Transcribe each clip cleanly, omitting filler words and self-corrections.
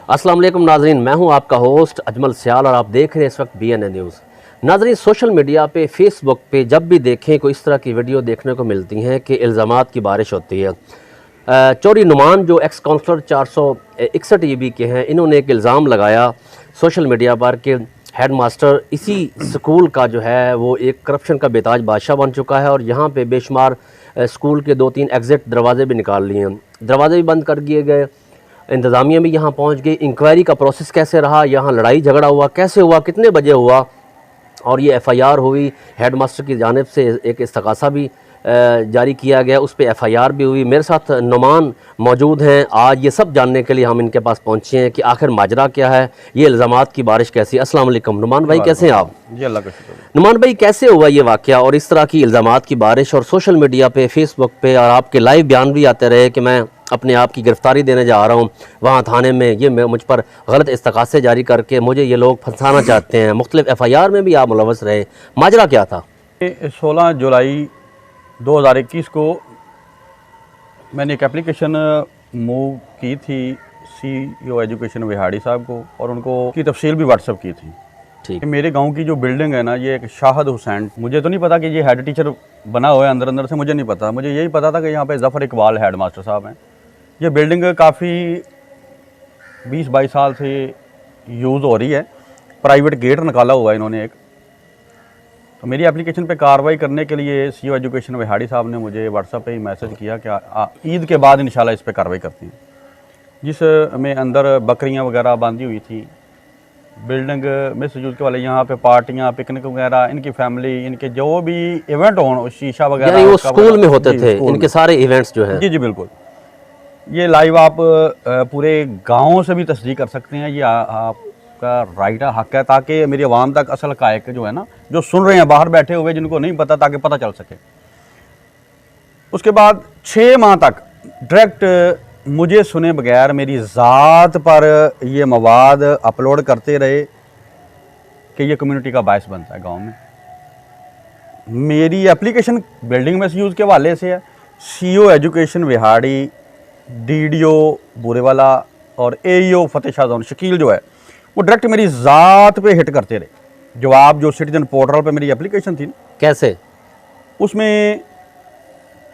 अस्सलाम वालेकुम नाजरीन, मैं हूं आपका होस्ट अजमल सियाल और आप देख रहे हैं इस वक्त BNA न्यूज़। नाजरीन, सोशल मीडिया पे, फेसबुक पे जब भी देखें कोई इस तरह की वीडियो देखने को मिलती हैं कि इल्ज़ामात की बारिश होती है। चौधरी नुमान जो एक्स काउंसलर 461 EB के हैं, इन्होंने एक इल्ज़ाम लगाया सोशल मीडिया पर कि हेड मास्टर इसी स्कूल का जो है वो एक करप्शन का बेताज बादशाह बन चुका है और यहाँ पे बेशुमार स्कूल के 2-3 एग्ज़िट दरवाज़े भी निकाल लिए हैं, दरवाज़े भी बंद कर दिए गए। इंतज़ामिया भी यहाँ पहुँच गई। इंक्वायरी का प्रोसेस कैसे रहा, यहाँ लड़ाई झगड़ा हुआ कैसे हुआ, कितने बजे हुआ, और ये FIR हुई। हेड मास्टर की जानिब से एक इस्तग़ासा भी जारी किया गया, उस पर FIR भी हुई। मेरे साथ नुमान मौजूद हैं। आज ये सब जानने के लिए हम इनके पास पहुँचे हैं कि आखिर माजरा क्या है, ये इल्ज़ामात की बारिश कैसी। अस्सलाम वालेकुम नुमान भाई, कैसे हैं आप? जी अल्लाह का शुक्र। नुमान भाई, कैसे हुआ ये वाक़या और इस तरह की इल्ज़ामात की बारिश और सोशल मीडिया पे, फेसबुक पे और आपके लाइव बयान भी आते रहे कि मैं अपने आप की गिरफ्तारी देने जा रहा हूँ वहाँ थाने में, ये मुझ पर गलत इस्तग़ासे जारी करके मुझे ये लोग फंसाना चाहते हैं, मुख्तलिफ FIR में भी आप मुलव्वस रहे, माजरा क्या था? 16 जुलाई 2021 को मैंने एक एप्लीकेशन मूव की थी CEO एजुकेशन विहाड़ी साहब को, और उनको की तफसील भी व्हाट्सअप की थी। ठीक। मेरे गांव की जो बिल्डिंग है ना, ये एक शाहद हुसैन, मुझे तो नहीं पता कि ये हेड टीचर बना हुआ है अंदर अंदर से, मुझे नहीं पता। मुझे यही पता था कि यहाँ पे ज़फ़र इकबाल हेड मास्टर साहब हैं। ये बिल्डिंग काफ़ी 20-22 साल से यूज़ हो रही है। प्राइवेट गेट निकाला हुआ है इन्होंने एक। तो मेरी एप्लीकेशन पे कार्रवाई करने के लिए CEO एजुकेशन विहाड़ी साहब ने मुझे व्हाट्सएप पे ही मैसेज किया कि ईद के बाद इंशाल्लाह इस पे कार्रवाई करते हैं, जिसमें अंदर बकरियां वगैरह बांधी हुई थी। बिल्डिंग मिस यूज़ के वाले यहाँ पे पार्टियाँ, पिकनिक वगैरह, इनकी फैमिली, इनके जो भी इवेंट हो, शीशा वगैरह, यानी वो स्कूल में होते थे इनके सारे इवेंट्स जो हैं। जी जी बिल्कुल। ये लाइव आप पूरे गाँव से भी तस्दीक कर सकते हैं। ये आपका राइट है, हक है, ताकि मेरी आवाम तक असल हक़ाइक़ जो है ना, जो सुन रहे हैं बाहर बैठे हुए जिनको नहीं पता, ताकि पता चल सके। उसके बाद 6 माह तक डायरेक्ट मुझे सुने बगैर मेरी ज़ात पर ये मवाद अपलोड करते रहे कि ये कम्युनिटी का बायस बनता है गांव में। मेरी एप्लीकेशन बिल्डिंग में यूज़ के हवाले से है। CEO education Vehari, DDO Burewala और AEO फतेह शाह जोन शकील जो है, वो डायरेक्ट मेरी ज़ात पे हिट करते रहे। जवाब जो सिटीजन पोर्टल पे मेरी एप्लीकेशन थी, कैसे? उसमें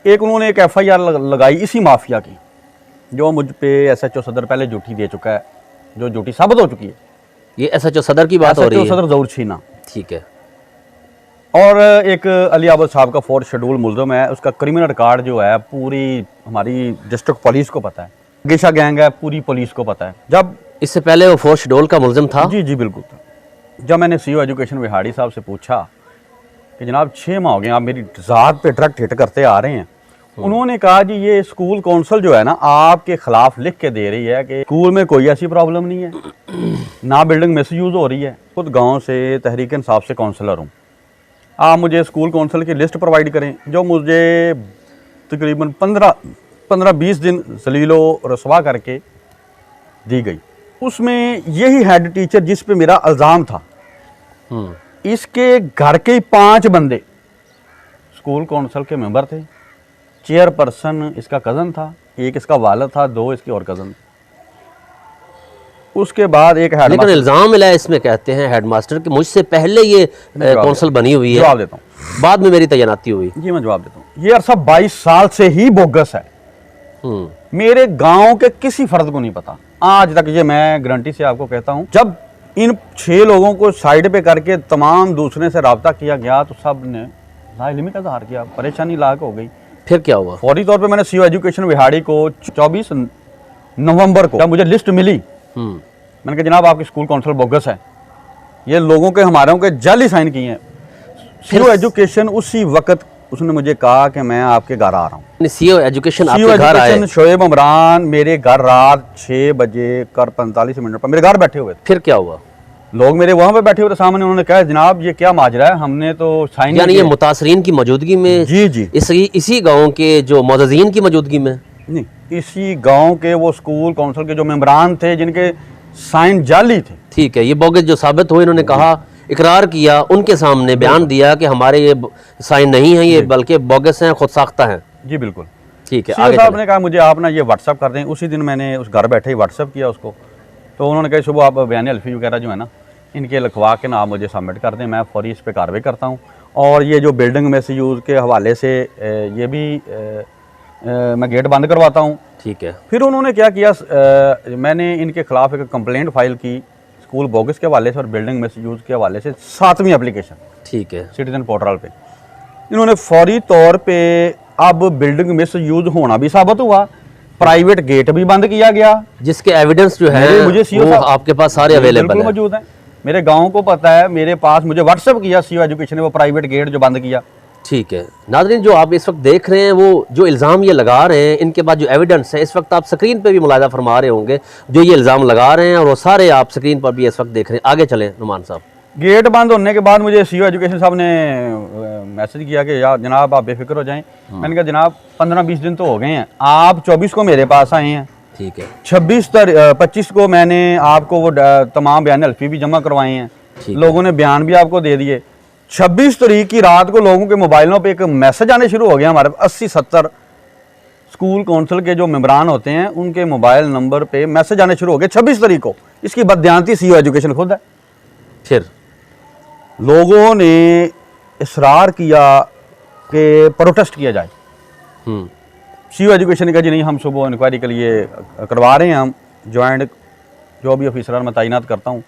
एक उन्होंने एक FIR लगाई इसी माफिया की, जो मुझ पे SHO सदर पहले झूठी दे चुका है, जो झूठी साबित हो चुकी है। ये SHO सदर की बात हो रही है? SHO सदर ज़हूर छीना। ठीक है। और एक अली आबद साहब का 4th शेड्यूल मुल्ज़म है, उसका क्रिमिनल रिकॉर्ड जो है पूरी हमारी डिस्ट्रिक्ट पुलिस को पता है। गेशा गैंग है, पूरी पुलिस को पता है। जब इससे पहले वो 4th शेड्यूल का मुल्ज़म था? जी जी बिल्कुल था। जब मैंने CEO एजुकेशन विहाड़ी साहब से पूछा कि जनाब 6 माह हो गए आप मेरी ज़ात पे डायरेक्ट हिट करते आ रहे हैं, उन्होंने कहा जी ये स्कूल काउंसिल जो है ना, आपके खिलाफ लिख के दे रही है कि स्कूल में कोई ऐसी प्रॉब्लम नहीं है, ना बिल्डिंग मिस यूज़ हो रही है। खुद गांव से तहरीक इंसाफ से काउंसलर हूँ। आप मुझे स्कूल काउंसिल की लिस्ट प्रोवाइड करें, जो मुझे तकरीबन 15-20 दिन जलीलो रसवा करके दी गई। उसमें यही हेड टीचर जिस पे मेरा इल्ज़ाम था, इसके घर के 5 बंदे स्कूल काउंसिल के मेंबर थे। चेयरपर्सन इसका कज़न था, एक इसका वालिद था, 2 इसके और कज़न। उसके बाद एक हेड, लेकिन इल्ज़ाम मिला है इसमें, कहते हैं हेडमास्टर कि मुझसे पहले ये काउंसिल बनी हुई है, जवाब देता हूँ, बाद में मेरी तैनाती हुई। जी मैं जवाब देता हूँ। ये अरसा 22 साल से ही बोगस है। मेरे गांव के किसी फर्द को नहीं पता आज तक, ये मैं गारंटी से आपको कहता हूँ। जब इन 6 लोगों को साइड पे करके तमाम दूसरे से रब्ता किया गया तो सब ने लाइलमी का इज़हार किया, परेशानी लाक हो गई। फिर क्या हुआ? फौरी तौर पे मैंने CEO एजुकेशन विहाड़ी को 24 नवंबर को जब मुझे लिस्ट मिली, मैंने कहा जनाब आपकी स्कूल काउंसिल बोगस है, ये लोगों के हमारे के जाली साइन किए हैं। CEO एजुकेशन उसी वक्त उसने मुझे कहा कि मैं आपके घर आ रहा हूँ। CEO एजुकेशन आपके घर आए? शोएब इमरान मेरे घर रात 6 बजे कर 45 मिनट पर मेरे घर बैठे हुए थे। फिर क्या हुआ? लोग मेरे वहाँ पे बैठे हुए थे सामने, उन्होंने कहा जनाब ये क्या माजरा है, हमने तो साइन, यानी ये मुतासरीन की मौजूदगी में? जी जी, इसी गांव के जो मुअज़्ज़िज़ीन की मौजूदगी में नहीं, इसी गांव के वो स्कूल काउंसिल के जो मेंबरान थे जिनके साइन जाली थे। ठीक है, ये बोगस जो साबित हुए, इन्होंने कहा, इकरार किया, उनके सामने बयान दिया कि हमारे ये साइन नहीं है, ये बल्कि बोगस हैं, खुद साख्ता हैं। जी बिल्कुल। ठीक है। आगे साहब ने कहा मुझे आप ना ये व्हाट्सअप कर दें। उसी दिन मैंने उस घर बैठे ही व्हाट्सअप किया उसको तो उन्होंने कहा सुबह आप बयान हल्फी वगैरह जो है ना इनके लिखवा के ना आप मुझे सबमिट कर दें, मैं फौरी इस पर कार्रवाई करता हूँ। और ये जो बिल्डिंग मिस यूज़ के हवाले से ये भी मैं गेट बंद करवाता हूँ। ठीक है। फिर उन्होंने क्या किया, मैंने इनके खिलाफ एक कंप्लेंट फाइल की स्कूल बोगस के हवाले से और बिल्डिंग मिस यूज़ के हवाले से 7वीं एप्लीकेशन, ठीक है, सिटीजन पोर्टल पे। इन्होंने फौरी तौर पे अब बिल्डिंग मिस यूज होना भी साबित हुआ, प्राइवेट गेट भी बंद किया गया, जिसके एविडेंस जो है मुझे सीओ वो साहब आपके पास सारे अवेलेबल है, मौजूद हैं। मेरे गांव को पता है, मेरे पास मुझे व्हाट्सएप किया सीओ एजुकेशन ने वो प्राइवेट गेट जो बंद किया। ठीक है। नाज़रीन, जो आप इस वक्त देख रहे हैं वो जो इल्ज़ाम ये लगा रहे हैं, इनके बाद जो एविडेंस है इस वक्त आप स्क्रीन पे भी मुलाहिजा फरमा रहे होंगे, जो ये इल्ज़ाम लगा रहे हैं और वो सारे आप स्क्रीन पर भी इस वक्त देख रहे हैं। आगे चलें नुमान साहब। गेट बंद होने के बाद मुझे सीओ एजुकेशन साहब ने मैसेज किया कि यार जनाब आप बेफिक्र हो जाएं। मैंने कहा जनाब 15-20 दिन तो हो गए हैं, आप 24 को मेरे पास आए हैं, ठीक है, 25 को मैंने आपको वो तमाम बयान हल्फी भी जमा करवाए हैं, लोगों ने बयान भी आपको दे दिए। 26 तारीख की रात को लोगों के मोबाइलों पे एक मैसेज आने शुरू हो गया, हमारे 80-70 स्कूल काउंसिल के जो मेंबरान होते हैं उनके मोबाइल नंबर पे मैसेज आने शुरू हो गए 26 तारीख को। इसकी बददियानती सीओ एजुकेशन खुद है। फिर लोगों ने इसरार किया कि प्रोटेस्ट किया जाए। सीओ एजुकेशन ने कहा जी नहीं, हम सुबह इंक्वायरी के लिए करवा रहे हैं, हम ज्वाइंट जो भी ऑफिसर मैं तैनात करता हूँ।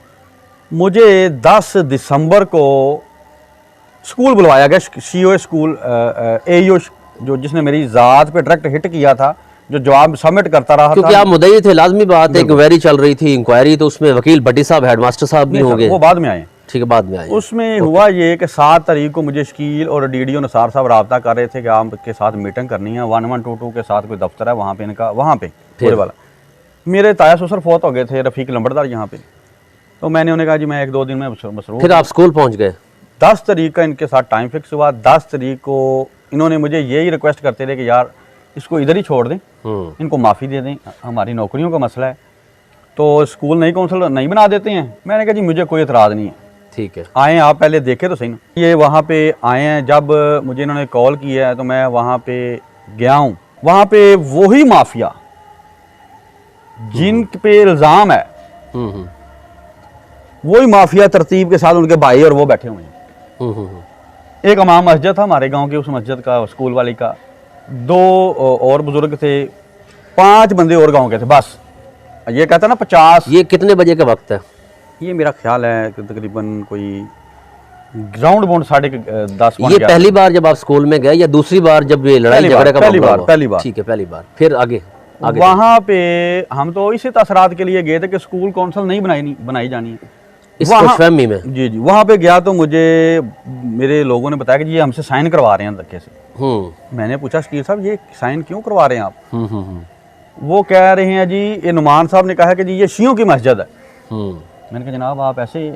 मुझे 10 दिसंबर को स्कूल बुलवाया गया, सीओ स्कूल एईओ जो जिसने मेरी ज़ात पे डायरेक्ट हिट किया था, जो जवाब सबमिट करता रहा, क्योंकि आप मुद्दई थे, लाजमी बात है, इंक्वायरी चल रही थी, इंक्वायरी तो उसमें वकील भट्टी साहब हेडमास्टर साहब भी होंगे, वो बाद में आए। ठीक है, बाद में आए। उसमें हुआ ये कि 7 तारीख को मुझे शकील और डीडीओ नसार साहब रब्ता कर रहे थे कि आपके साथ मीटिंग करनी है, 1122 के साथ कोई दफ्तर है वहाँ पे, इनका वहाँ पे फिर वाला। मेरे ताया ससुर फौत हो गए थे, रफ़ीक लंबड़दार यहाँ पे, तो मैंने उन्हें कहा जी मैं 1-2 दिन में मसरूफ। फिर आप स्कूल पहुँच गए। 10 तारीख का इनके साथ टाइम फिक्स हुआ। 10 तारीख को इन्होंने मुझे यही रिक्वेस्ट करते रहे कि यार इसको इधर ही छोड़ दें, इनको माफ़ी दे दें, हमारी नौकरियों का मसला है, तो स्कूल नई काउंसिल नहीं बना देते हैं। मैंने कहा जी मुझे कोई एतराज़ नहीं है, ठीक है, आए आप पहले देखे तो सही ना। ये वहाँ पे आए हैं, जब मुझे इन्होंने कॉल किया है तो मैं वहाँ पे गया हूँ। वहाँ पे वही माफिया जिन पे इल्ज़ाम है, वही माफिया तरतीब के साथ उनके भाई और वो बैठे हुए हैं। एक इमाम मस्जिद था हमारे गांव की, उस मस्जिद का स्कूल वाली का 2 और बुजुर्ग थे, 5 बंदे और गांव के थे बस। ये कहता ना 50। ये कितने बजे का वक्त है? ये मेरा ख्याल है कि तकरीबन कोई ग्राउंड बाउंड 10:30। ये पहली बार जब आप स्कूल में गए या दूसरी बार जब ये लड़ाई झगड़े का पहली मामला बार हुआ? पहली बार। ठीक है, पहली बार। फिर आगे वहाँ पे हम तो इसी तसरात के लिए गए थे कि स्कूल काउंसिल नहीं बनाई जानी है, इस खुशफहमी में। जी जी। वहाँ पे गया तो मुझे मेरे लोगों ने बताया कि जी हमसे साइन करवा रहे हैं धक्के से। मैंने पूछा शकील साहब ये साइन क्यों करवा रहे हैं आप? वो कह रहे हैं जी ये नुमान साहब ने कहा है कि जी ये शियों की मस्जिद है। मैंने कहा जनाब आप ऐसे,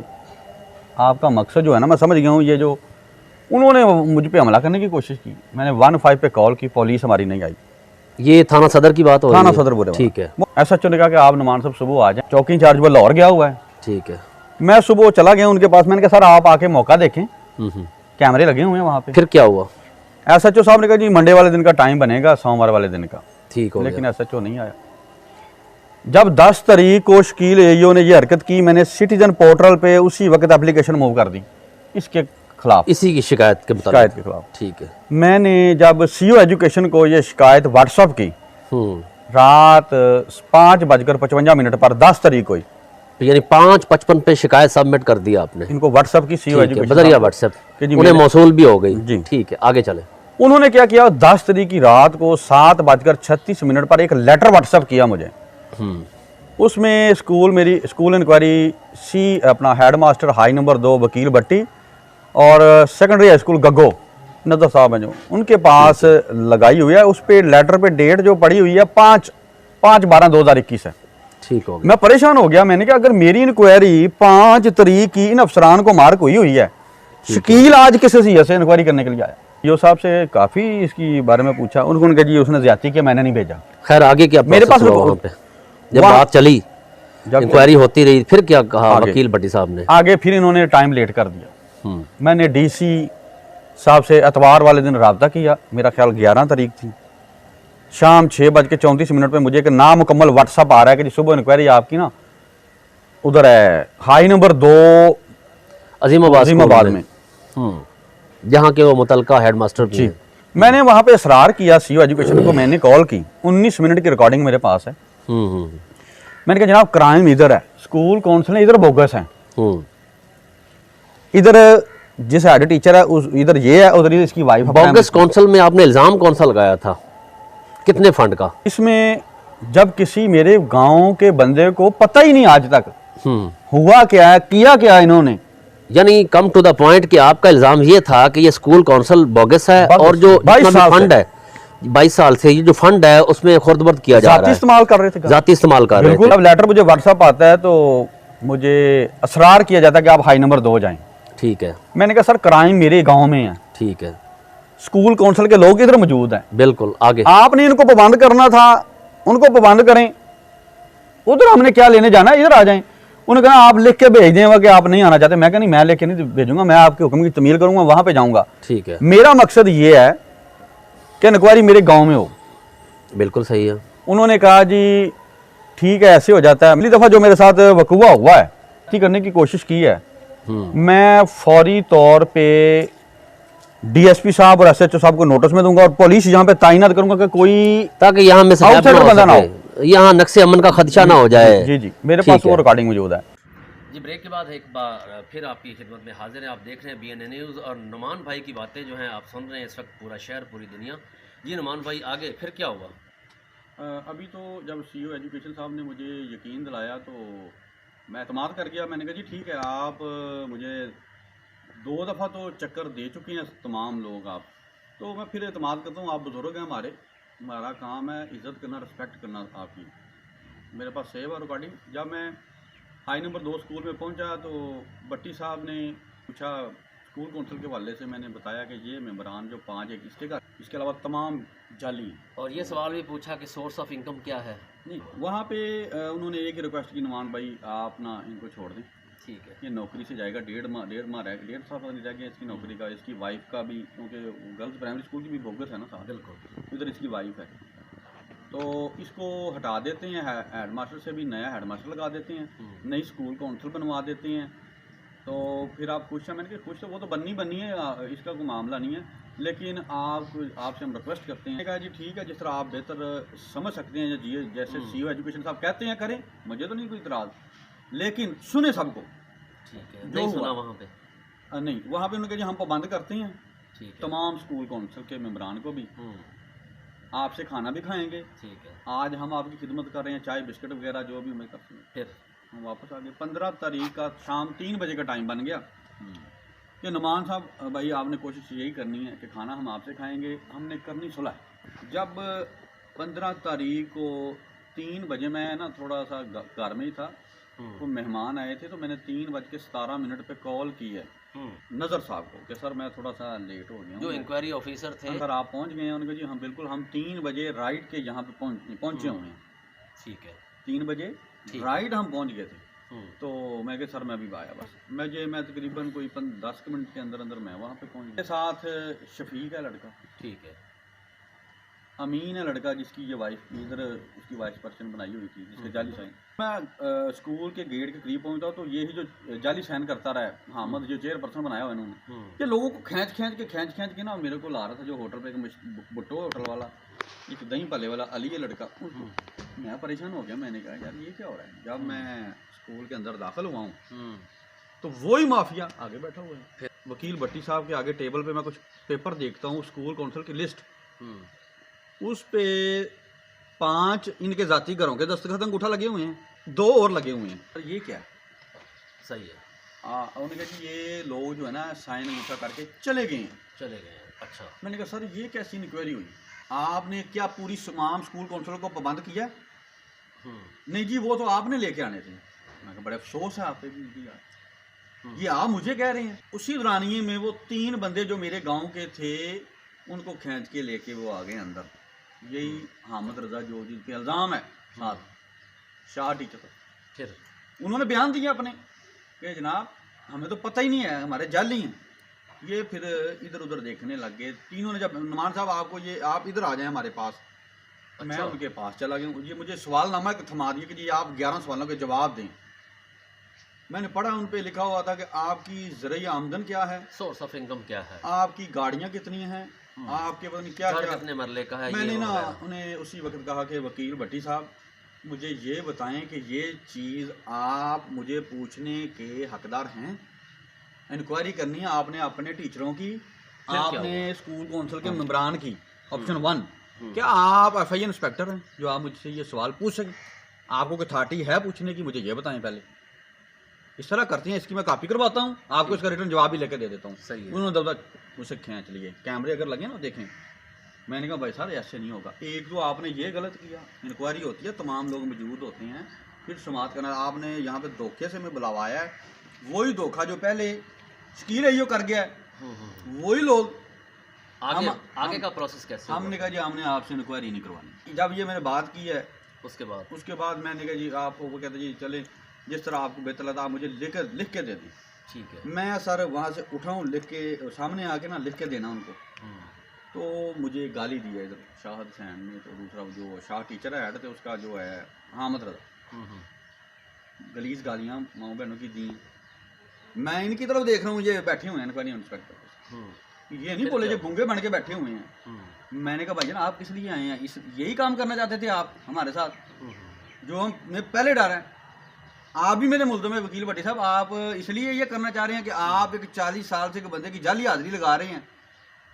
आपका मकसद जो है ना मैं समझ गया हूँ, ये जो उन्होंने मुझ पे हमला करने की कोशिश की। मैंने 15 पे कॉल की, पुलिस हमारी नहीं आई। ये थाना सदर की बात हो रही है? थाना सदर बोले। ठीक है। SHO ने कहा कि आप नुमान साहब सुबह आ जाए, चौकी इंचार्ज वो लाहौर गया हुआ है। ठीक है। मैं सुबह चला गया उनके पास, मैंने कहा सर आप आके मौका देखें, कैमरे लगे हुए हैं वहाँ पे। फिर क्या हुआ? SHO साहब ने कहा जी मंडे वाले दिन का टाइम बनेगा, सोमवार वाले दिन का। ठीक हो लेकिन SHO नहीं आया। जब 10 तारीख को शकील एईओ ने ये हरकत की, मैंने सिटीजन पोर्टल पे उसी वक्त एप्लीकेशन मूव कर दी इसके खिलाफ, इसी की शिकायत के खिलाफ। ठीक है। मैंने जब सीओ एजुकेशन को ये शिकायत व्हाट्सएप की रात 5:55 पर 10 तारीख को, यानी 5:55 पे शिकायत सबमिट कर दिया आपने इनको व्हाट्सएप की सीओ एजुकेशन बदरिया व्हाट्सएप, उन्हें मौसूल भी हो गई जी। ठीक है, आगे चले। उन्होंने क्या किया, 10 तारीख की रात को 7:36 पर एक लेटर व्हाट्सएप किया मुझे। उसमें मेरी स्कूल इंक्वायरी अपना हेडमास्टर हाई नंबर 2 वकील भट्टी और सेकेंडरी हाई स्कूल गग्गो नदर साहब हैं जो उनके पास लगाई हुई है। उस पे लेटर पे डेट जो पड़ी हुई है 5/12/2021 है। ठीक हो गया। मैं परेशान हो गया, मैंने कहा अगर मेरी इंक्वायरी 5 तारीख की इन अफसरान को मार्क हुई है, शकील आज किस हैसियत से इंक्वायरी करने के लिए आया? यो साहब से काफी इसकी बारे में पूछा, उन्होंने कहा जी उसने ज्यादती किया, मैंने नहीं भेजा। खैर आगे क्या मेरे पास वहाँ पे जब बात चली, इंक्वायरी होती रही, फिर क्या कहा वकील भट्टी साहब ने? आगे फिर इन्होंने टाइम लेट कर दिया। मैंने DC साहब से एतवार वाले दिन रब्ता किया, मेरा ख्याल 11 तारीख थी, शाम 6:34 पे मुझे एक नामुकम्मल व्हाट्सअप आ रहा है कि जी सुबह इंक्वायरी आपकी ना उधर है हाई नंबर 2 अजीमाबाद में। जहाँ के वो मुतलका हेडमास्टर भी हैं। मैंने वहाँ पे इसरार किया सीईओ एजुकेशन को, मैंने कॉल की, 19 मिनट की रिकॉर्डिंग मेरे पास है। मैंने कहा जनाब क्राइम इधर है, स्कूल काउंसिल इधर बोगस है, इधर जिस हेड टीचर है उस इधर ये है, उधर इसकी वाइफ। बोगस काउंसिल में आपने इल्जाम कौन सा लगाया था, कितने फंड का? इसमें जब किसी मेरे गांव के बंदे को पता ही नहीं आज तक हुआ क्या है, किया क्या इन्होंने, यानी कम टू द पॉइंट कि आपका इल्जाम ये था कि ये स्कूल काउंसिल बोगस है और जो 22 साल फंड है 22 साल से ये जो फंड है उसमें खुर्द-बुर्द किया जा रहा है, इस्तेमाल कर रहे थे, जाती इस्तेमाल कर रहे थे। बिल्कुल। अब लेटर मुझे व्हाट्सएप आता है तो मुझे असरार किया जाता है कि आप हाई नंबर 2 जाएं। ठीक है। मैंने कहा सर क्राइम मेरे गांव में है, ठीक है, स्कूल काउंसिल के लोग इधर मौजूद हैं, बिल्कुल। आगे आपने इनको पाबंद करना था, उनको पाबंद करें, उधर हमने क्या लेने जाना है, इधर आ जाएं। उन्होंने कहा आप लिख के भेज देंगे कि आप नहीं आना चाहते। मैं कहा नहीं, मैं लिख के नहीं भेजूंगा, मैं आपके हुक्म की तमील करूंगा, वहां पे जाऊंगा। ठीक है, मेरा मकसद ये है कि इंक्वायरी मेरे गांव में हो। बिल्कुल सही है। उन्होंने कहा जी ठीक है, ऐसे हो जाता है। पहली दफा जो मेरे साथ वकूआ हुआ है, ठीक करने की कोशिश की है, मैं फौरी तौर पे डीएसपी साहब और एसएचओ साहब को नोटिस में दूंगा और पुलिस यहाँ पे ताइनात करूंगा कि कोई, ताकि यहाँ में आउटसाइडर बंदा ना हो, यहाँ नक्शे अमन का खदशा ना हो जाए। जी जी, मेरे पास वो रिकॉर्डिंग मौजूद है। जी, ब्रेक के बाद एक बार फिर आपकी खिदमत में हाजिर हैं। आप देख रहे हैं बीएनए न्यूज़ और नुमान भाई की बातें जो हैं आप सुन रहे हैं इस वक्त, पूरा शहर, पूरी दुनिया। जी नुमान भाई, आगे फिर क्या हुआ? अभी तो जब सीईओ एजुकेशन साहब ने मुझे यकीन दिलाया तो मैं एतमाद कर गया। मैंने कहा जी ठीक है, आप मुझे 2 दफ़ा तो चक्कर दे चुके हैं तमाम लोग, आप तो मैं फिर एतमाद करता हूँ, आप बुजुर्ग हैं हमारे, हमारा काम है इज़्ज़त करना, रिस्पेक्ट करना आपकी। मेरे पास सेव है रिकॉर्डिंग। जब मैं हाई नंबर 2 स्कूल में पहुंचा तो भट्टी साहब ने पूछा, स्कूल काउंसिल के हवाले से मैंने बताया कि ये मेंबरान जो 5 है किसके घर, इसके अलावा तमाम जाली। और ये सवाल भी पूछा कि सोर्स ऑफ इनकम क्या है। नहीं, वहाँ पे उन्होंने एक ही रिक्वेस्ट की, नुमान भाई आप ना इनको छोड़ दें, ठीक है, ये नौकरी से जाएगा, 1.5 साल पता नहीं रह गया इसकी नौकरी का। इसकी वाइफ का भी, क्योंकि गर्ल्स प्राइमरी स्कूल की भी बोगस है ना साहब, बिल्कुल, इधर इसकी वाइफ है, तो इसको हटा देते हैं, हेड मास्टर से भी नया हेड मास्टर लगा देते हैं, नई स्कूल काउंसिल बनवा देते हैं। तो फिर आप खुश हैं? मैंने कहा खुश तो वो तो बननी है, इसका कोई मामला नहीं है, लेकिन आपसे हम रिक्वेस्ट करते हैं। कहा जी ठीक है, जिस तरह आप बेहतर समझ सकते हैं, जी जैसे सीईओ एजुकेशन साहब कहते हैं करें, मुझे तो नहीं कोई इतराज़, लेकिन सुने सबको। ठीक है, जो सुना वहाँ पे नहीं, वहाँ पे उन्होंने कहा जी हम पाबंद करते हैं, ठीक है, तमाम स्कूल काउंसिल के मेंबरान को भी, आपसे खाना भी खाएंगे, ठीक है, आज हम आपकी खिदमत कर रहे हैं, चाय बिस्किट वगैरह जो भी हमें करते हैं। फिर हम वापस आ गए। 15 तारीख का शाम 3 बजे का टाइम बन गया कि नुमान साहब भाई आपने कोशिश यही करनी है कि खाना हम आपसे खाएंगे, हमने करनी सुलह। जब 15 तारीख को 3 बजे मैं ना थोड़ा सा घर में ही था, तो मेहमान आए थे, तो मैंने 3:17 पे कॉल की है नज़र साहब को कि सर मैं थोड़ा सा लेट हो गया, जो इंक्वायरी ऑफिसर थे, सर आप पहुंच गए हैं? उन्होंने कहा जी हम बिल्कुल, हम 3 बजे राइट के यहाँ पे पहुँचे हुए हैं। ठीक है, 3 बजे राइट हम पहुँच गए थे। तो मैं कहा सर मैं अभी आया, बस मैं तकरीबन कोई 10 मिनट के अंदर अंदर मैं वहाँ पे पहुँच गया। साथ शफीक है लड़का, ठीक है, अमीन है लड़का जिसकी ये वाइफ इधर उसकी वाइस पर्सन बनाई हुई थी, जिसके जाली साइन। मैं स्कूल के गेट के करीब पहुंचा तो यही जो जाली साइन करता रहा है हामद, जो चेयरपर्सन बनाया हुआ इन्होंने, ये लोगों को खींच के ना मेरे को ला रहा था, जो होटल पे भुट्टो होटल वाला, एक दही पले वाला अली है लड़का, मैं परेशान हो गया। मैंने कहा यार ये क्या हो रहा है। जब मैं स्कूल के अंदर दाखिल हुआ हूँ तो वही माफिया आगे बैठा हुआ है। फिर वकील भट्टी साहब के आगे टेबल पे मैं कुछ पेपर देखता हूँ, स्कूल काउंसिल की लिस्ट, उस पे 5 इनके जाती घरों के दस्तखत अंगूठा लगे हुए हैं, 2 और लगे हुए हैं। ये क्या सही है? उन्होंने कहा कि ये लोग जो है ना साइन अंगूठा करके चले गए हैं। अच्छा, मैंने कहा सर ये कैसी इंक्वायरी हुई, आपने क्या पूरी तमाम स्कूल काउंसिल को पाबंद किया? नहीं जी वो तो आपने लेके आने थे। मैं कहा बड़े अफसोस है आप पे भी यार, ये आप मुझे कह रहे हैं। उसी दौरानिए में वो 3 बंदे जो मेरे गांव के थे उनको खींच के लेके वो आ गए अंदर। यही हामिद रजा जो जिन पे इल्ज़ाम है, साथ शाह टीचर। फिर उन्होंने बयान दिया अपने कि जनाब हमें तो पता ही नहीं है, हमारे जाली हैं। ये फिर इधर उधर देखने लग गए तीनों ने। जब नुमान साहब आपको ये आप इधर आ जाएं हमारे पास, अच्छा। मैं उनके पास चला गया। ये मुझे सवालनामा थमा दिया कि जी आप 11 सवालों के जवाब दें। मैंने पढ़ा उन पे लिखा हुआ था कि आपकी ज़रिए आमदन क्या है, सोर्स ऑफ इनकम क्या है, आपकी गाड़ियाँ कितनी हैं, आपके पता नहीं क्या घर क्या। कितने मरले का है, मैंने ये ना वगैरह। उन्हें उसी वक्त कहा कि वकील भट्टी साहब मुझे ये बताएं कि ये चीज़ आप मुझे पूछने के हकदार हैं, इंक्वायरी करनी है आपने अपने टीचरों की, क्या आपने हुआ? स्कूल कौंसिल के मेंबरान की, ऑप्शन 1, हम्म। क्या आप एफआई इंस्पेक्टर हैं जो आप मुझसे ये सवाल पूछ सकें, आपको कोई अथॉरिटी है पूछने की, मुझे ये बताएं पहले। इस तरह करती हैं, इसकी मैं कॉपी करवाता हूँ, आपको इसका रिटर्न जवाब भी लेकर दे देता हूँ। सही है। उन्होंने दबदा मुझसे खींच लिए, कैमरे अगर लगे ना देखें। मैंने कहा भाई साहब ऐसे नहीं होगा, एक तो आपने ये गलत किया, इंक्वायरी होती है तमाम लोग मौजूद होते हैं, फिर समाप्त करना, आपने यहाँ पे धोखे से मैं बुलवाया है, वही धोखा जो पहले शकील है यो कर गया है, वही लोग। आगे हम- आगे का प्रोसेस कैसे हमने होगा? कहा जी हमने आपसे इंक्वायरी नहीं करवानी। जब ये मैंने बात की है उसके बाद मैंने कहा जी आपको वो कहते जी चले जिस तरह आपको बेहतर लगता आप मुझे लिख के दे दें। ठीक है। मैं सर वहाँ से उठाऊँ लिख के सामने आके ना लिख के देना उनको, हम्म, तो मुझे गाली दी है इधर शाहद हुसैन ने, तो दूसरा जो शाह टीचर है हेड थे उसका जो है हामिद रजा, गलीज गालियाँ माओ बहनों की दी। मैं इनकी तरफ देख रहा हूँ, ये बैठे हुए हैं इंक्वायरी इंस्पेक्टर, ये नहीं बोले जो गूंगे बन के बैठे हुए हैं। मैंने कहा भाई आप किस लिए आए हैं, इस यही काम करना चाहते थे आप हमारे साथ, जो हमें पहले डर है। आप भी मेरे मुल्ज़िम में वकील भट्टी साहब, आप इसलिए ये करना चाह रहे हैं कि आप एक 40 साल से एक बंदे की जाली हाजिरी लगा रहे हैं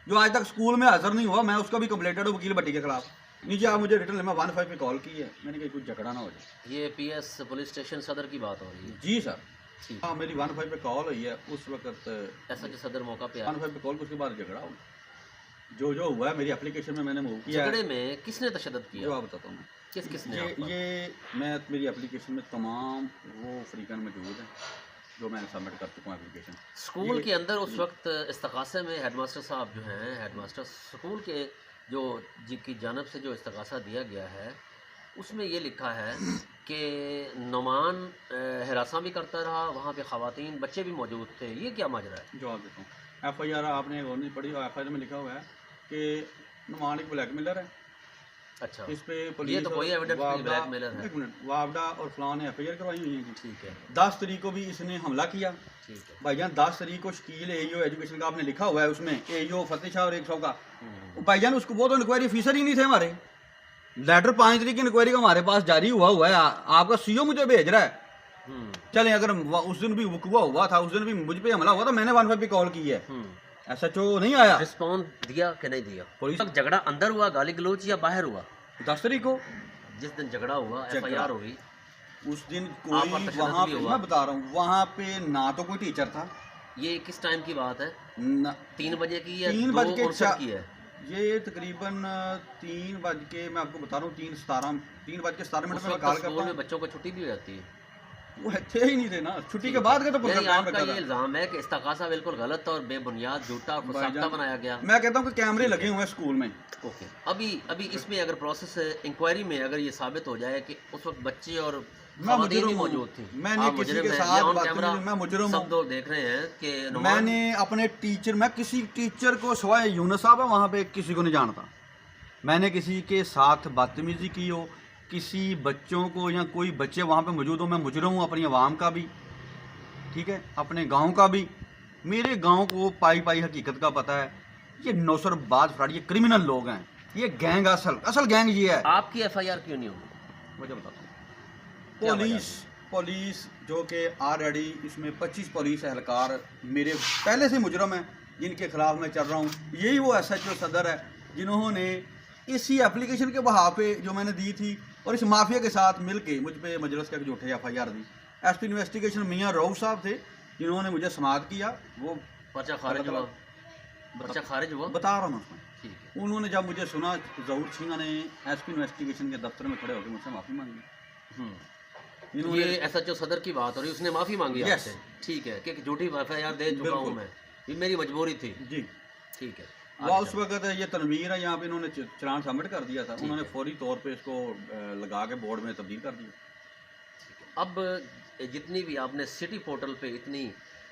जो आज तक स्कूल में हाजिर नहीं हुआ, मैं उसका भी कंप्लेंटेड हूँ वकील भट्टी के खिलाफ। नीचे आप मुझे रिटर्न में 15 पे कॉल की है, मैंने कहा कुछ झगड़ा ना हो जाए। ये पीएस पुलिस स्टेशन सदर की बात हो रही है? जी सर, ठीक। हाँ मेरी 15 पे कॉल हुई है, उस वक्त ऐसा कि सदर मौका पे आया। 15 पे कॉल, उसके बाद झगड़ा हुआ, जो हुआ है मेरी एप्लीकेशन में मैंने मूव किया है। झगड़े में किसने तशद्दुद किया? जवाब बताता हूँ मैं। किसने ये आप पर? ये मैं मेरी एप्लीकेशन में तमाम वो फ्रीकन मौजूद हैं जो मैंने सबमिट कर चुका हूँ एप्लीकेशन। स्कूल के अंदर उस वक्त इस्तगासे में हेडमास्टर साहब जो हैं, हेडमास्टर स्कूल के जो जिनकी जानब से जो इस्तगासा दिया गया है उसमें ये लिखा है कि नुमान हिरासा भी करता रहा, वहाँ पे ख़वातीन बच्चे भी मौजूद थे, ये क्या माजरा है? जवाब देता हूँ। FIR आपने और नहीं पढ़ी, और FIR में लिखा हुआ है कि नुमान एक ब्लैकमेलर है। अच्छा, इस पे ये पुलिस तो कोई एविडेंस नहीं, ब्लैकमेलर है। एक मिनट, वावडा और फलां ने FIR करवाई हुई है जी। ठीक है, 10 तारीख को भी इसने हमला किया ठीक है। भाईजान। 10 तारीख को शकील AEO एजुकेशन का आपने लिखा हुआ है उसमें, AEO फतेह शाह और 100 का भाईजान, उसको वो तो इंक्वायरी ऑफिसर ही नहीं थे हमारे। लेटर 5 तारीख की इंक्वायरी का हमारे पास जारी हुआ है, आपका CO मुझे भेज रहा है। चले अगर उस दिन भी वकूआ हुआ था, उस दिन भी मुझ पे हमला हुआ था, मैंने 15 पे कॉल की है, SHO नहीं आया। रिस्पॉन्स दिया कि नहीं दिया? पुलिस तक झगड़ा अंदर हुआ, गाली गलोच, या बाहर हुआ? 10 तारीख को जिस दिन झगड़ा हुआ, झगड़ा। FIR हुई, उस दिन आप कोई पर तशद्दुद वहाँ भी पे, हुआ? मैं बता रहा हूँ, वहाँ पे ना तो कोई टीचर था, ये किस टाइम की बात है? न 3 बजे की या 3:59 की है? ये तकरीबन 3 बज के, मैं आपको बता रहा हूँ 3:17 उस में वक्त कॉल स्कूल करता में हूँ। बच्चों को छुट्टी भी हो जाती है। वो थे ही नहीं थे ना, छुट्टी के बाद का तो यानी प्रोग्राम आपका रखा ये था। इल्ज़ाम है कि इस्तगासा बिल्कुल गलत और बेबुनियाद, झूठा और फसाख्ता भाईजान, बनाया गया। मैं कहता हूँ कि कैमरे लगे हुए हैं स्कूल में। ओके, अभी इसमें अगर प्रोसेस इंक्वायरी में अगर ये साबित हो जाए कि उस वक्त बच्चे और मैं ख़वातीन मुजरिम भी हूँ, मौजूद थी, मैंने आप किसी मुजरिम के हैं, साथ ये ऑन बदतमीजी, कैमरा मैं मुजरिम सब हूँ। लोग देख रहे हैं कि मैंने अपने टीचर, मैं किसी टीचर को सिवाय यूनुस साहब है वहाँ पे किसी को नहीं जानता, मैंने किसी के साथ बदतमीजी की हो, किसी बच्चों को या कोई बच्चे वहाँ पे मौजूद हो, मैं मुजरिम हूँ अपनी आवाम का भी, ठीक है, अपने गांव का भी। मेरे गांव को पाई हकीकत का पता है। ये नौसरबाज फ्रॉड, ये क्रिमिनल लोग हैं, ये गैंग असल गैंग ये है। आपकी FIR क्यों नहीं होगी? मुझे बताता हूँ। पुलिस जो कि ऑलरेडी इसमें 25 पुलिस एहलकार मेरे पहले से मुजरम हैं, जिनके खिलाफ मैं चल रहा हूँ। यही वो SHO सदर है जिन्होंने इसी एप्लीकेशन के बहा पे जो मैंने दी थी और इस माफिया के साथ मिल के मुझ पे मजलिस का झूठे FIR दी। SP इन्वेस्टिगेशन मियाँ रऊफ साहब थे जिन्होंने मुझे समाअत किया, वो पर्चा खारिज हुआ? पर्चा खारिज हुआ, बता रहा हूँ उसमें। ठीक है। उन्होंने जब मुझे सुना, जहूर सिंह ने SP इन्वेस्टिगेशन के दफ्तर में खड़े होकर मुझसे माफ़ी मांगी। ये SHO सदर की बात हो रही है, उसने माफ़ी मांगी Yes. आपसे? ठीक है, कि झूठी FIR दे चुका हूँ बिल्कुल। मैं, ये मेरी मजबूरी थी। जी, ठीक है। वह उस वक्त ये तनवीर है यहाँ पे, इन्होंने चलान सबमिट कर दिया था, उन्होंने फौरी तौर पे इसको लगा के बोर्ड में तब्दील कर दिया। अब जितनी भी आपने सिटी पोर्टल पे इतनी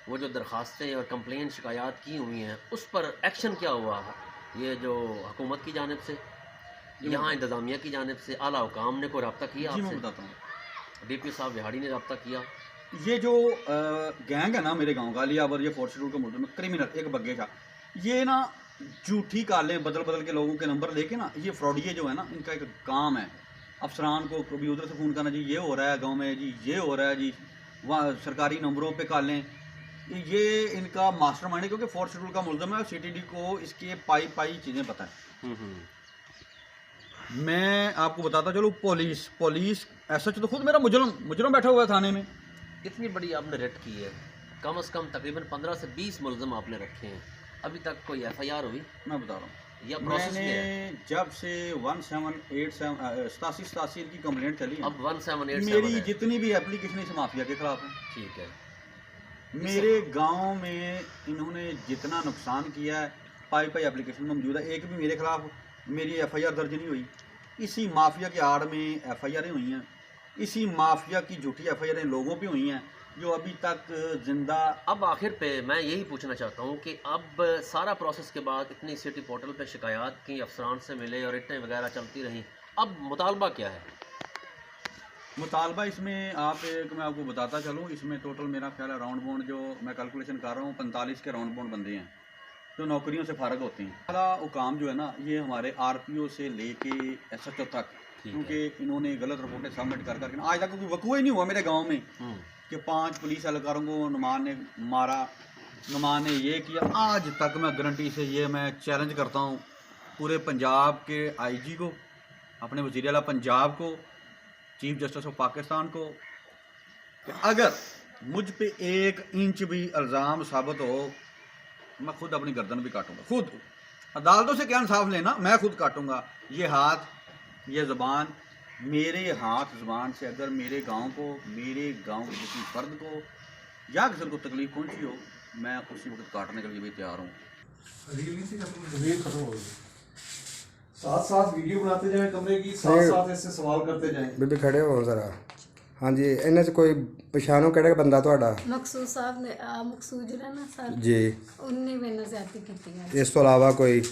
वो जो दरखास्तें और कंप्लेंट शिकायत की हुई हैं, उस पर एक्शन क्या हुआ? ये जो हुकूमत की जानिब से, यहाँ इंतज़ामिया की जानिब से, आला हुकाम ने कोई रब्ता किया जी मैं आपसे? बताता हूँ। DPO साहब विहाड़ी ने रब्ता किया? ये जो गैंग है ना मेरे गांव का अलियावर, ये फोर्थ शेड्यूल का मुल्क में क्रिमिनल एक बग्गे का, ये ना झूठी कालें बदल बदल के लोगों के नंबर लेके ना, ये फ्रॉडिये जो है ना, इनका एक काम है अफसरान को कभी उधर से फ़ोन करना, जी ये हो रहा है गांव में, जी ये हो रहा है, जी वहाँ सरकारी नंबरों पे कालें, ये इनका मास्टरमाइंड है। क्योंकि फोर्थ शेड्यूल का मुल्ज़म है, सीटीडी को इसके पाई पाई चीज़ें पता है। मैं आपको बताता चलूँ, पुलिस ऐसा तो खुद मेरा मुजरम बैठा हुआ है थाने में। इतनी बड़ी आपने रेड की है, कम से कम तकरीबन 15 से 20 मुलजम आपने रखे हैं, अभी तक कोई FIR हुई? मैं बता रहा हूँ, या प्रोसेस में है? मैंने जब से 1787 इनकी कंप्लेंट चली है, अब 1787 मेरी है। जितनी भी एप्लीकेशन इस माफिया के खिलाफ है। ठीक है। मेरे गांव में इन्होंने जितना नुकसान किया है, पाई पाई एप्लीकेशन में मौजूद है, एक भी मेरे खिलाफ मेरी FIR दर्ज नहीं हुई। इसी माफिया के आड़ में FIR हुई हैं, इसी माफिया की झूठी FIR लोगों पे हुई हैं जो अभी तक जिंदा। अब आखिर पे मैं यही पूछना चाहता हूँ कि अब सारा प्रोसेस के बाद इतनी सिटी पोर्टल पे शिकायत की, अफसरान से मिले और इट्टें वगैरह चलती रहीं, अब मुतालबा क्या है? मुतालबा इसमें आप एक मैं आपको बताता चलूँ, इसमें टोटल मेरा ख्याल है राउंड बाउंड जो मैं कैलकुलेशन कर रहा हूँ 45 के राउंड बाउंड बंदे हैं जो नौकरियों से फारग होते हैं। पहला वो काम जो है ना, ये हमारे RPO से लेके SHO तक, क्योंकि इन्होंने गलत रिपोर्टें सबमिट कर करके आज तक कोई वकूआ ही नहीं हुआ मेरे गाँव में कि 5 पुलिस एहलकारों को नुमान ने मारा, नुमान ने ये किया। आज तक मैं गारंटी से ये मैं चैलेंज करता हूँ पूरे पंजाब के IG को, अपने वज़ीर आला पंजाब को, चीफ जस्टिस ऑफ पाकिस्तान को, कि अगर मुझ पे 1 इंच भी इल्ज़ाम साबित हो, मैं खुद अपनी गर्दन भी काटूंगा। खुद अदालतों से क्या इंसाफ लेना, मैं खुद काटूंगा। ये हाथ, ये ज़बान, मेरे हाथ ज़बान से अगर मेरे गांव के किसी फर्द को या किसी को तकलीफ पहुंची हो, मैं उसी वक्त काटने के लिए भी तैयार हूँ। रील खत्म हो गई। साथ साथ वीडियो बनाते जाएं कमरे की, साथ साथ ऐसे सवाल करते जाएं। ਬੀਬੀ ਖੜੇ ਹੋ ਜ਼ਰਾ। ਹਾਂਜੀ, ਇਹਨਾਂ 'ਚ ਕੋਈ ਪਛਾਣੋ ਕਿਹੜਾ ਬੰਦਾ ਤੁਹਾਡਾ? ਮਕਸੂਦ ਸਾਹਿਬ ਨੇ ਮਕਸੂਦ ਜਿਹੜਾ ਨਾ ਸਰ ਜੀ, ਉਹਨੇ ਮੇਰੇ ਨਾਲ ਜ਼ਿਆਦਤੀ ਕੀਤੀ ਹੈ। ਇਸ ਤੋਂ ਇਲਾਵਾ कोई?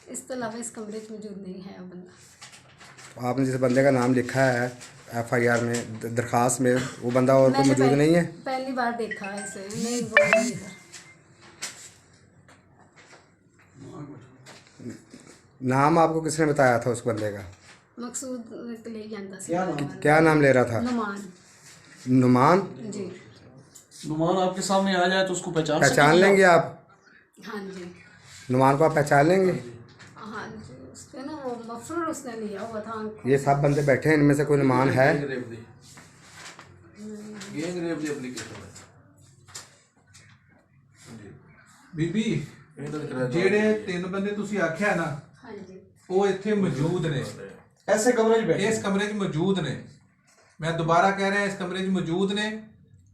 ਇਸ ਤੋਂ ਇਲਾਵਾ ਇਸ ਕਮਰੇ 'ਚ ਮੌਜੂਦ नहीं है वो बंदा। आपने जिस बंदे का नाम लिखा है FIR में, दरखास्त में, वो बंदा और कोई मैंने मौजूद नहीं है? पहली बार देखा है इसे, नहीं वो नहीं इधर। नाम आपको किसने बताया था उस बंदे का? मकसूद ले जाता क्या नाम ले रहा था? नुमान नुमान? जी। नुमान आपके सामने आ जाए तो उसको पहचान पहचान लेंगे आप? हाँ जी, नुमान को आप पहचान लेंगे? हाँ जी। उसके ना वो मफरूर उसने लिया हुआ था। ये सब बंदे बैठे हैं, इनमें से कोई नुमान है? ਬੀਬੀ ਜਿਹੜੇ 3 ਬੰਦੇ ਤੁਸੀਂ ਆਖਿਆ ਨਾ, हाँ जी, ਉਹ ਇੱਥੇ ਮੌਜੂਦ ਨੇ, ऐसे कमरे 'ਚ बैठे। ਇਸ ਕਮਰੇ 'ਚ ਮੌਜੂਦ ਨੇ। ਮੈਂ ਦੁਬਾਰਾ ਕਹਿ ਰਿਹਾ, ਇਸ ਕਮਰੇ 'ਚ ਮੌਜੂਦ ਨੇ।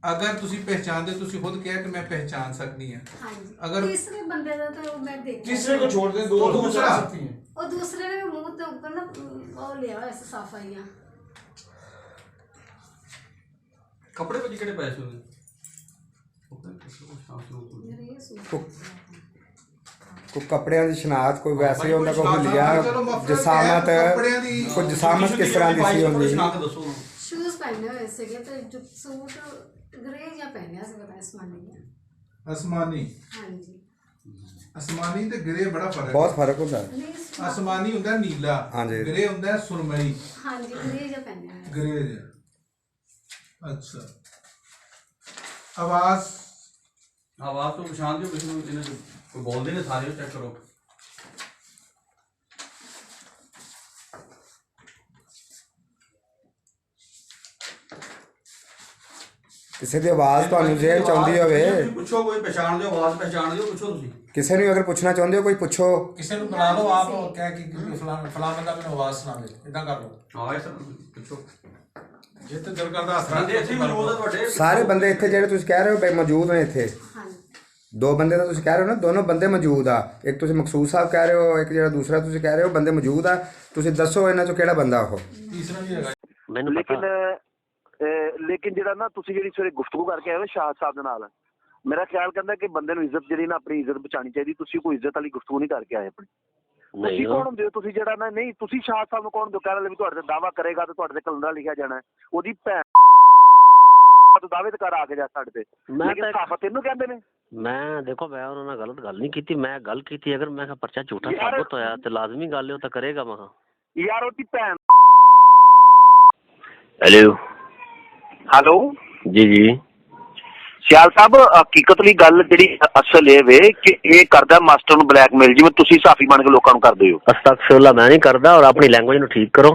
ਅਗਰ ਤੁਸੀਂ ਪਹਿਚਾਨਦੇ, ਤੁਸੀਂ ਖੁਦ ਕਿਹਾ ਕਿ ਮੈਂ ਪਹਿਚਾਨ ਸਕਦੀ ਹਾਂ। हाँ जी। अगर- तीसरे बंदे का तो मैं देखा। तीसरे को छोड़ दें, दो और तो दूसरा? बचा सकती हैं। और दूसरे ने भी मुंह के ऊपर ना वो लिया ऐसे साफाइयाँ। कपड़े पे कितने पैसे होंगे? मेरे ये सूट कोई कपड़िਆਂ ਦੀ ਸ਼ਨਾਖਤ ਕੋਈ ਵੈਸੇ ਹੁੰਦਾ, ਕੋਈ ਹੁਲੀਆ, ਚਲੋ ਮਫਲਰ ਜਸਾਮਤ, ਕੱਪੜਿਆਂ ਦੀ ਕੋਈ ਜਸਾਮਤ ਕਿਸ ਤਰ੍ਹਾਂ ਦੀ ਸੀ ਹੁੰਦੀ? शूज पहने हुए थे तो जो सूट ग्रे या पहने से पता आसमानी है। ਅਸਮਾਨੀ, हाँ जी। ਅਸਮਾਨੀ ਤੇ ਗ੍ਰੇ ਬੜਾ ਫਰਕ ਬਹੁਤ ਹੈ। ਫਰਕ ਹੁੰਦਾ। नहीं ਅਸਮਾਨੀ ਹੁੰਦਾ ਨੀਲਾ, ਹਾਂਜੀ। ਗ੍ਰੇ ਹੁੰਦਾ ਸੁਰਮਈ, हाँ जी, ग्रे या पहने हुए। ਗ੍ਰੇ ਜਿਹਾ। ਅੱਛਾ, ਆਵਾਜ਼ आवाज़ तो पहचान दो, किसी को कोई बोल देने सारे चेक करो। ਕਿਸੇ ਦੀ ਆਵਾਜ਼ ਤੁਹਾਨੂੰ ਜੇ ਚਾਹੁੰਦੀ ਹੋਵੇ, ਪੁੱਛੋ, ਕੋਈ ਪਛਾਣ ਦਿਓ, ਆਵਾਜ਼ ਪਛਾਣ ਦਿਓ, ਪੁੱਛੋ ਤੁਸੀਂ। ਕਿਸੇ ਨੂੰ ਅਗਰ ਪੁੱਛਣਾ ਚਾਹੁੰਦੇ ਹੋ, ਕੋਈ ਪੁੱਛੋ। ਕਿਸੇ ਨੂੰ ਬੁਲਾ ਲਓ, ਆਪ ਕਹਿ ਕਿ ਫਲਾਂ ਬੰਦਾ ਮੈਨੂੰ ਆਵਾਜ਼ ਸੁਣਾਵੇ, ਇਦਾਂ ਕਰ ਲਓ। ਹਾਂ ਸਰ, ਪੁੱਛੋ। ਜਿੱਥੇ ਦਿਲ ਕਰਦਾ ਹੱਥ ਬੰਦੇ ਇੱਥੇ ਮੌਜੂਦ ਆ ਤੁਹਾਡੇ? ਸਾਰੇ ਬੰਦੇ ਇੱਥੇ ਜਿਹੜੇ ਤੁਸੀਂ ਕਹਿ ਰਹੇ ਹੋ ਬਈ ਮੌਜੂਦ ਨੇ ਇੱਥੇ, हाँ जी। 2 ਬੰਦੇ ਤਾਂ ਤੁਸੀਂ ਕਹਿ ਰਹੇ ਹੋ ਨਾ, ਦੋਨੋਂ ਬੰਦੇ ਮੌਜੂਦ ਆ। ਇੱਕ ਤੁਸੀਂ ਮਕਸੂਦ ਸਾਹਿਬ ਕਹਿ ਰਹੇ ਹੋ, ਇੱਕ ਜਿਹੜਾ ਦੂਸਰਾ ਤੁਸੀਂ ਕਹਿ ਰਹੇ ਹੋ ਬੰਦੇ ਮੌਜੂਦ ਆ। ਤੁਸੀਂ ਦੱਸੋ ਇਹਨਾਂ ਚੋਂ ਕਿਹੜਾ ਬੰਦਾ ਉਹ? ਤੀਸਰਾ ਵੀ ਹੈਗਾ। ਮੈਨੂੰ ਲੇਕਿਨ ਜਿਹੜਾ ਨਾ ਤੁਸੀਂ ਜਿਹੜੀ ਸਵੇਰੇ ਗੁਫ਼ਤਗੂ ਕਰਕੇ ਆਏ ਹੋ ਸ਼ਾਹਦ ਸਾਹਿਬ ਦੇ ਨਾਲ, ਮੇਰਾ ਖਿਆਲ ਕਹਿੰਦਾ ਕਿ ਬੰਦੇ ਨੂੰ ਇੱਜ਼ਤ ਜਿਹੜੀ ਨਾ ਆਪਣੀ ਇੱਜ਼ਤ ਬਚਾਉਣੀ ਚਾਹੀਦੀ। ਤੁਸੀਂ ਕੋਈ ਇੱਜ਼ਤ ਵਾਲੀ ਗੁਫ਼ਤਗੂ ਨਹੀਂ ਕਰਕੇ ਆਏ ਆਪਣੀ। ਤੁਸੀਂ ਕੌਣ ਹੁੰਦੇ ਹੋ? ਤੁਸੀਂ ਜਿਹੜਾ ਨਾ, ਨਹੀਂ ਤੁਸੀਂ ਸ਼ਾਹਦ ਸਾਹਿਬ ਨੂੰ ਕੌਣ ਹੁੰਦੇ ਹੋ ਕਹਿਣ ਲਈ ਵੀ ਤੁਹਾਡੇ ਤੇ ਦਾਵਾ ਕਰੇਗਾ ਤੇ ਤੁਹਾਡੇ ਤੇ ਕਲੰਦਰਾ ਲਿਖਿਆ ਜਾਣਾ? ਉਹਦੀ ਭੈਣ ਤੂੰ ਦਾਅਵੇ ਤੇ ਕਰ ਆ ਕੇ ਜਾ ਸਾਡੇ ਤੇ ਮੈਂ ਲੇਕਿਨ ਤਾਂ- ਸਾਬਤ ਇਹਨੂੰ ਕਹਿੰਦੇ ਨੇ। ਮੈਂ ਦੇਖੋ ਮੈਂ ਉਹਨਾਂ ਨਾਲ ਗਲਤ ਗੱਲ ਨਹੀਂ ਕੀਤੀ, ਮੈਂ ਗੱਲ ਕੀਤੀ ਅਗਰ ਮੈਂ ਕਿਹਾ ਪਰਚਾ ਝੂਠਾ ਯਾਰ- ਸਾਬਤ ਹੋਇਆ ਤੇ ਲਾਜ਼ਮੀ ਗੱਲ ਹੈ ਉਹ ਤਾਂ ਕਰੇਗਾ। ਮੈਂ ਯਾਰ ਉਹਦੀ ਭੈਣ। ਹੈਲੋ ਹੈਲੋ ਜੀ ਜੀ ਸਿਆਲ ਸਾਹਿਬ, ਹਕੀਕਤ ਲਈ ਗੱਲ ਜਿਹੜੀ ਅਸਲ ਇਹ ਵੇ ਕਿ ਇਹ ਕਰਦਾ ਮਾਸਟਰ ਨੂੰ ਬਲੈਕਮੇਲ, ਜਿਵੇਂ ਤੁਸੀਂ ਸਾਫੀ ਬਣ ਕੇ ਲੋਕਾਂ ਨੂੰ ਕਰਦੇ ਹੋ। ਅਸਤਗਫਿਰullah, ਮੈਂ ਨਹੀਂ ਕਰਦਾ। ਔਰ ਆਪਣੀ ਲੈਂਗੁਏਜ ਨੂੰ ਠੀਕ ਕਰੋ।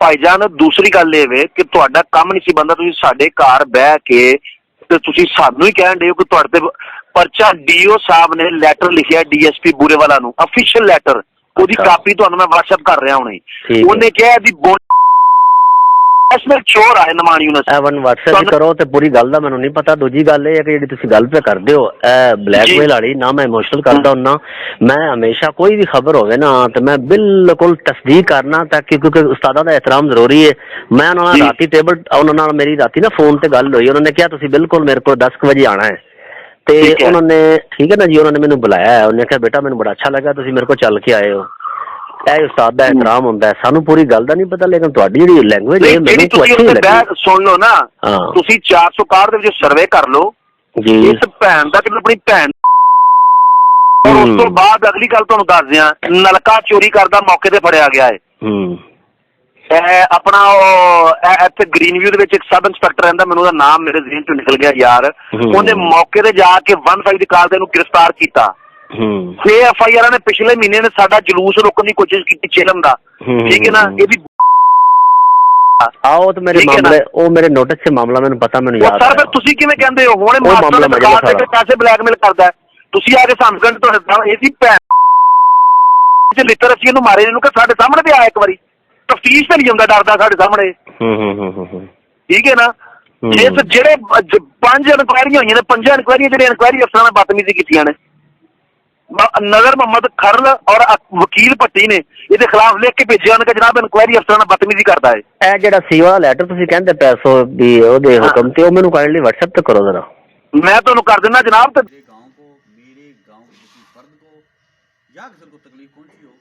ਭਾਈਜਾਨ ਦੂਸਰੀ ਗੱਲ ਇਹ ਵੇ ਕਿ ਤੁਹਾਡਾ ਕੰਮ ਨਹੀਂ ਸੀ ਬੰਦਾ, ਤੁਸੀਂ ਸਾਡੇ ਘਰ ਬਹਿ ਕੇ ਤੇ ਤੁਸੀਂ ਸਾਨੂੰ ਹੀ ਕਹਿਣ ਦੇ ਹੋ ਕਿ ਤੁਹਾਡੇ ਤੇ ਪਰਚਾ ਡੀਓ ਸਾਹਿਬ ਨੇ ਲੈਟਰ ਲਿਖਿਆ ਡੀਐਸਪੀ ਬੂਰੇਵਾਲਾ ਨੂੰ, ਅਫੀਸ਼ੀਅਲ ਲੈਟਰ, ਉਹਦੀ ਅੱਛਾ। ਕਾਪੀ ਤੁਹਾਨੂੰ ਮੈਂ WhatsApp ਕਰ ਰਿਹਾ ਹੁਣੇ। ਠੀਕ ਹੈ। ਉਹਨੇ ਕਿਹਾ ਇਹਦੀ ਨੈਸ਼ਨਲ ਚੋਰ ਆਏ ਨਮਾਨ ਯੂਨਸ। ਐਵਨ WhatsApp ਵੀ ਕਰੋ ਤੇ ਪੂਰੀ ਗੱਲ ਦਾ ਮੈਨੂੰ ਨਹੀਂ ਪਤਾ। ਦੂਜੀ ਗੱਲ ਇਹ ਹੈ ਕਿ ਜਿਹੜੀ ਤੁਸੀਂ ਗੱਲ ਤੇ ਕਰਦੇ ਹੋ ਇਹ ਬਲੈਕਮੇਲ ਵਾਲੀ, ਨਾ ਮੈਂ ਇਮੋਸ਼ਨਲ ਕਰਦਾ ਹੁੰਨਾ। ਮੈਂ ਹਮੇਸ਼ਾ ਕੋਈ ਵੀ ਖਬਰ ਹੋਵੇ ਨਾ ਤੇ ਮੈਂ ਬਿਲਕੁਲ ਤਸਦੀਕ ਕਰਨਾ, ਤਾਂ ਕਿ ਕਿਉਂਕਿ ਉਸਤਾਦਾਂ ਦਾ ਇਹਤਰਾਮ ਜ਼ਰੂਰੀ ਹੈ। ਮੈਂ ਉਹਨਾਂ ਨਾਲ ਰਾਤੀ ਉਹਨਾਂ ਨਾਲ ਮੇਰੀ ਰਾਤੀ ਨਾ ਫੋਨ ਤੇ ਗੱਲ ਹੋਈ। ਉਹਨਾਂ ਨੇ ਕਿਹਾ ਤੁਸੀਂ ਬਿਲਕੁਲ ਮੇਰੇ ਕੋਲ 10 ਵਜੇ ਆਣਾ ਹੈ ਤੇ ਉਹਨਾਂ ਨੇ ਠੀਕ ਹੈ ਨਾ ਜੀ, ਉਹਨਾਂ ਨੇ ਮੈਨੂੰ ਬੁਲਾਇਆ। ਉਹਨੇ ਕਿਹਾ ਬੇਟਾ ਮੈਨੂੰ ਬੜਾ ਅੱਛਾ ਲੱਗਾ ਤੁਸੀਂ ਮੇਰੇ ਕੋਲ ਚੱਲ ਕੇ ਆਏ ਹੋ। ਇਹ ਉਸਤਾਦ ਦਾ ਇਹਤਰਾਮ ਹੁੰਦਾ ਹੈ। ਸਾਨੂੰ ਪੂਰੀ ਗੱਲ ਦਾ ਨਹੀਂ ਪਤਾ, ਲੇਕਿਨ ਤੁਹਾਡੀ ਜਿਹੜੀ ਲੈਂਗੁਏਜ ਹੈ ਮੈਨੂੰ ਅੱਛੀ ਲੱਗੀ। ਸੁਣ ਲਓ ਨਾ, ਹਾਂ। ਤੁਸੀਂ 461 ਦੇ ਵਿੱਚ ਸਰਵੇ ਕਰ ਲਓ ਜੀ ਇਸ ਭੈਣ ਦਾ ਕਿ ਆਪਣੀ ਭੈਣ। ਔਰ ਉਸ ਤੋਂ ਬਾਅਦ ਅਗਲੀ ਗੱਲ ਤੁਹਾਨੂੰ ਦੱਸ ਦਿਆਂ, ਨਲਕਾ ਚੋਰੀ ਕਰਦਾ ਮੌਕੇ ਤੇ ਫੜਿਆ ਗਿਆ ਹੈ। ਇਹ ਆਪਣਾ ਇੱਥੇ ਗ੍ਰੀਨਵਿਊ ਦੇ ਵਿੱਚ ਇੱਕ ਸਬ ਇੰਸਪੈਕਟਰ ਰਹਿੰਦਾ, ਮੈਨੂੰ ਉਹਦਾ ਨਾਮ ਮੇਰੇ ਜ਼ਿਹਨ ਚੋਂ ਨਿਕਲ ਗਿਆ ਯਾਰ। ਉਹਨੇ ਮੌਕੇ ਤੇ ਜਾ ਕੇ 15 ਦੀ ਕਾਲ ਤੇ ਇਹਨੂੰ ਗ੍ਰਿਫਤਾਰ ਕੀਤਾ। 6 FIR ਨੇ ਪਿਛਲੇ ਮਹੀਨੇ ਨੇ ਸਾਡਾ ਜਲੂਸ ਰੋਕਣ ਦੀ ਕੋਸ਼ਿਸ਼ ਕੀਤੀ ਚੇਲਮ ਦਾ, ਠੀਕ ਹੈ ਨਾ। ਇਹਦੀ ਆਓ ਤੇ ਮੇਰੇ ਮਾਮਲੇ, ਉਹ ਮੇਰੇ ਨੋਟਿਸ 'ਚ ਮਾਮਲਾ ਮੈਨੂੰ ਪਤਾ, ਮੈਨੂੰ ਯਾਦ ਸਰ। ਫਿਰ ਤੁਸੀਂ ਕਿਵੇਂ ਕਹਿੰਦੇ ਹੋ ਹੁਣ ਮਾਸਟਰ ਨੇ ਸਰਕਾਰ ਦੇ ਪੈਸੇ ਬਲੈਕਮੇਲ ਕਰਦਾ? ਤੁਸੀਂ ਆ ਕੇ ਸੰਸਗੰਡ ਤੁਹਾਡੇ ਇਹਦੀ ਭੈਣ ਲਿਟਰੇਸੀ ਨੂੰ ਮਾਰੇ, ਇਹਨੂੰ ਕਿ ਸਾਡੇ ਸਾਹਮਣੇ ਤੇ ਆਇਆ ਇੱਕ ਵਾਰੀ ਤਫਤੀਸ਼ ਤੇ ਨਹੀਂ ਜਾਂਦਾ, ਡਰਦਾ ਸਾਡੇ ਸਾਹਮਣੇ, ਠੀਕ ਹੈ ਨਾ। ਜਿਹੜੇ 5 ਇਨਕੁਆਇਰੀਆਂ ਹੋਈਆਂ ਨੇ, 5 ਇਨਕੁਆਇਰੀਆਂ ਜਿਹੜੇ ਇਨਕੁਆਇਰੀ ਅਫਸਰਾਂ ਨੇ ਬਦਤਮੀਜ਼ੀ ਕੀਤੀਆਂ ਨੇ। ਨਜ਼ਰ ਮੁਹੰਮਦ ਖਰਲ ਔਰ ਵਕੀਲ ਭੱਟੀ ਨੇ ਇਹਦੇ ਖਿਲਾਫ ਲਿਖ ਕੇ ਭੇਜਿਆ ਉਹਨਾਂ ਕਿ ਜਨਾਬ ਇਨਕੁਆਇਰੀ ਅਫਸਰਾਂ ਨਾਲ ਬਦਤਮੀਜ਼ੀ ਕਰਦਾ ਹੈ। ਇਹ ਜਿਹੜਾ ਸੀਵਾ ਦਾ ਲੈਟਰ ਤੁਸੀਂ ਕਹਿੰਦੇ ਪੈਸੋ ਵੀ ਉਹਦੇ ਹੁਕਮ ਤੇ, ਉਹ ਮੈਨੂੰ ਕਾਈਂਡਲੀ WhatsApp ਤੇ ਕਰੋ ਜ਼ਰਾ। ਮੈਂ ਤੁਹਾਨੂੰ ਕਰ ਦਿੰਦਾ ਜਨਾਬ। मेरे गांव के किसी फर्द को या किसी को तकलीफ पहुंची हो,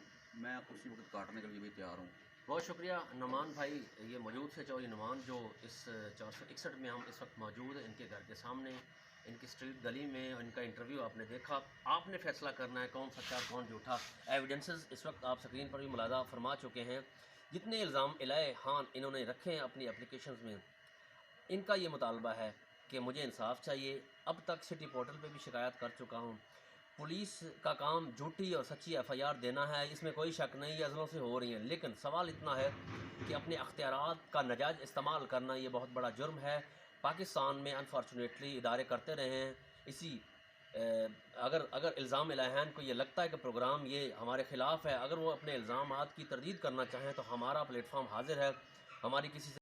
मैं उसी वक्त काटने के लिए भी तैयार हूँ। बहुत शुक्रिया नुमान भाई, ये मौजूद थे चौधरी नुमान जो इस 461 में हम इस वक्त मौजूद हैं, इनके घर के सामने, इनकी स्ट्रीट गली में। इनका इंटरव्यू आपने देखा। आपने फैसला करना है कौन सच्चा कौन झूठा। एविडेंसेस इस वक्त आप स्क्रीन पर भी मुलाजा फरमा चुके हैं। जितने इल्ज़ाम इलाए खान इन्होंने रखे हैं अपनी एप्लीकेशंस में, इनका ये मुतालबा है कि मुझे इंसाफ चाहिए। अब तक सिटी पोर्टल पे भी शिकायत कर चुका हूँ। पुलिस का काम झूठी और सच्ची FIR देना है, इसमें कोई शक नहीं, अज़लों से हो रही हैं। लेकिन सवाल इतना है कि अपने अख्तियारात का नाजायज़ इस्तेमाल करना ये बहुत बड़ा जुर्म है। पाकिस्तान में अनफॉर्चुनेटली इदारे करते रहे हैं इसी। अगर इल्ज़ाम इलाहान को ये लगता है कि प्रोग्राम ये हमारे ख़िलाफ़ है, अगर वो अपने इल्ज़ामात की तरदीद करना चाहें तो हमारा प्लेटफॉर्म हाजिर है। हमारी किसी से